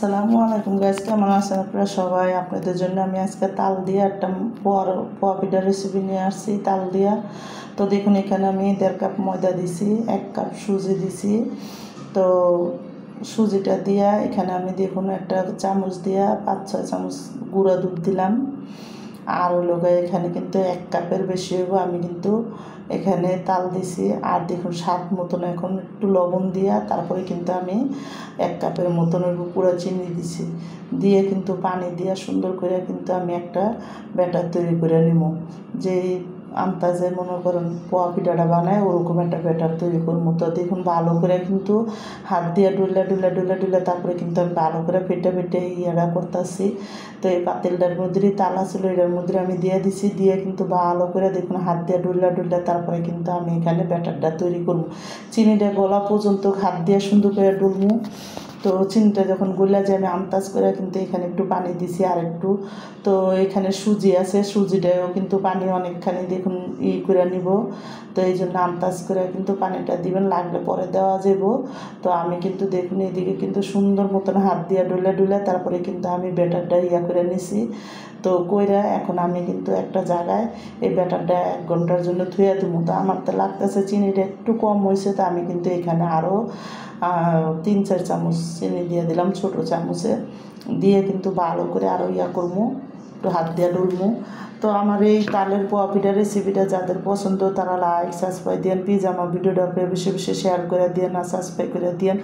আসসালামু আলাইকুম গাইস, কেমন আছেন আপনারা সবাই? আপনাদের জন্য আমি আজকে তাল দিয়ে একটা পোয়া পিঠার রেসিপি নিয়ে আসছি। তাল দিয়া তো দেখুন, এখানে আমি 1.5 কাপ ময়দা দিছি, 1 কাপ সুজি দিছি। তো সুজিটা দিয়া এখানে আমি দেখুন একটা চামচ দিয়া 5-6 চামচ গুঁড়া দুধ দিলাম। আর এখানে কিন্তু 1 কাপের বেশি হইব। আমি কিন্তু এখানে তাল দিছি। আর দেখুন স্বাদ মতন এখন একটু লবণ দিয়া তারপরে কিন্তু আমি 1 কাপের মতন পুরো চিনি দিছি। দিয়ে কিন্তু পানি দিয়া সুন্দর করে কিন্তু আমি একটা ব্যাটার তৈরি করে নিব। যেই আন্দাজে মনে করেন পোয়া পিঠাটা বানায় ওরকম একটা ব্যাটার তৈরি করবো। তো দেখুন ভালো করে কিন্তু হাত দিয়ে ডুলে তারপরে কিন্তু আমি ভালো করে ফেটে ইয়েটা করতেছি। তো এই পাতিলটার মধ্যেই তালা ছিল, এটার মধ্যে আমি দিয়ে দিছি। দিয়ে কিন্তু ভালো করে দেখুন হাত দিয়ে ডুলে তারপরে কিন্তু আমি এখানে ব্যাটারটা তৈরি করবো। চিনিটা গলা পর্যন্ত হাত দিয়ে সুন্দর করে ডুলবো। তো চিনিটা যখন গলা যায় আমি আন্দাজ করে কিন্তু এখানে একটু পানি দিছি আর একটু। তো এখানে সুজি আছে, সুজিটাও কিন্তু পানি অনেকখানি দেখুন করে নিব। তো এই জন্য আন্দাজ করে কিন্তু পানিটা দিবেন, লাগলে পরে দেওয়া যাব। তো আমি কিন্তু দেখুন এদিকে কিন্তু সুন্দর মতন হাত দিয়ে ডুলে তারপরে কিন্তু আমি ব্যাটারটা করে নিছি। তো কইরা এখন আমি কিন্তু একটা জায়গায় এই ব্যাটারটা 1 ঘন্টার জন্য ধুয়ে দেবো। তো আমার তো লাগতেছে চিনিটা একটু কম হয়েছে, তো আমি কিন্তু এখানে আরও 3-4 চামচ চিনি দিয়ে দিলাম ছোটো চামচে। দিয়ে কিন্তু ভালো করে আরও করবো, একটু হাত দিয়ে ডুলবো। তো আমার এই তালের পোয়া পিঠার রেসিপিটা যাদের পছন্দ তারা লাইক সাবস্ক্রাইব দিয়েন, প্লিজ আমার ভিডিওটাকে বেশি বেশি শেয়ার করে দিয়েন আর সাবস্ক্রাইব করে দিয়েন।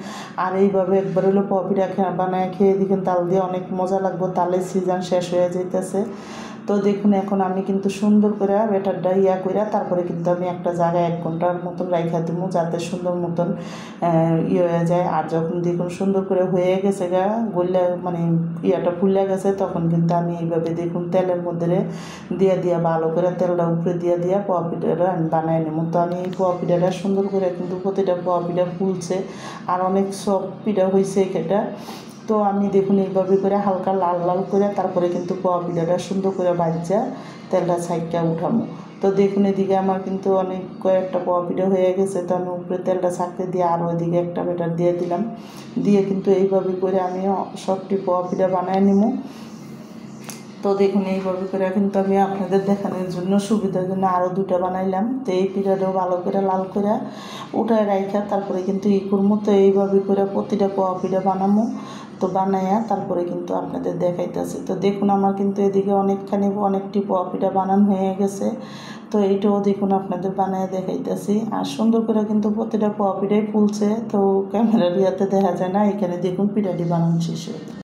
আর এইভাবে একবার হলো পোয়া পিঠা বানায় খেয়ে দেখেন, তাল দিয়ে অনেক মজা লাগবে। তালের সিজন শেষ হয়ে যাইতেছে। তো দেখুন এখন আমি কিন্তু সুন্দর করে ব্যাটারটা করে তারপরে কিন্তু আমি একটা জায়গায় 1 ঘন্টার মতন রাইখা দেবো, যাতে সুন্দর মতন হয়ে যায়। আর যখন দেখুন সুন্দর করে হয়ে গেছে গলে মানে ফুলে গেছে, তখন কিন্তু আমি এইভাবে দেখুন তেলের মধ্যে দিয়ে ভালো করে তেলটা উপরে দিয়ে পোয়া পিঠাটা আমি বানাই নেব। তো আমি এই পোয়া পিঠাটা সুন্দর করে কিন্তু প্রতিটা পোয়া পিঠা ফুলছে আর অনেক সব পিঠা হয়েছে এটা। তো আমি দেখুন এইভাবে করে হালকা লাল লাল করে তারপরে কিন্তু পোয়া পিঠাটা সুন্দর করে ভাজা তেলটা ছাইকা উঠামো। তো দেখুন এদিকে আমার কিন্তু অনেক কয়েকটা পোয়া পিঠা হয়ে গেছে। তো আমি উপরে তেলটা ছাঁকতে দিয়ে আর ওইদিকে একটা ব্যাটার দিয়ে দিলাম। দিয়ে কিন্তু এইভাবে করে আমি সবটি পোয়া পিঠা বানায় নিব। তো দেখুন এইভাবে করে কিন্তু আমি আপনাদের দেখানোর জন্য সুবিধার জন্য আরও 2টা বানাইলাম। তো এই পিঠাটাও ভালো করে লাল করে উঠায় রাখা তারপরে কিন্তু করবো। তো এইভাবে করে প্রতিটা পোয়া পিঠা বানাবো। তো বানাইয়া তারপরে কিন্তু আপনাদের দেখাইতেছি। তো দেখুন আমার কিন্তু এদিকে অনেকটি পোয়া পিঠা বানানো হয়ে গেছে। তো এইটাও দেখুন আপনাদের বানায় দেখাইতেছি। আর সুন্দর করে কিন্তু প্রতিটা পোয়া পিঠাই ফুলছে। তো ক্যামেরার দেখা যায় না, এখানে দেখুন পিঠাটি বানানো শেষ হয়ে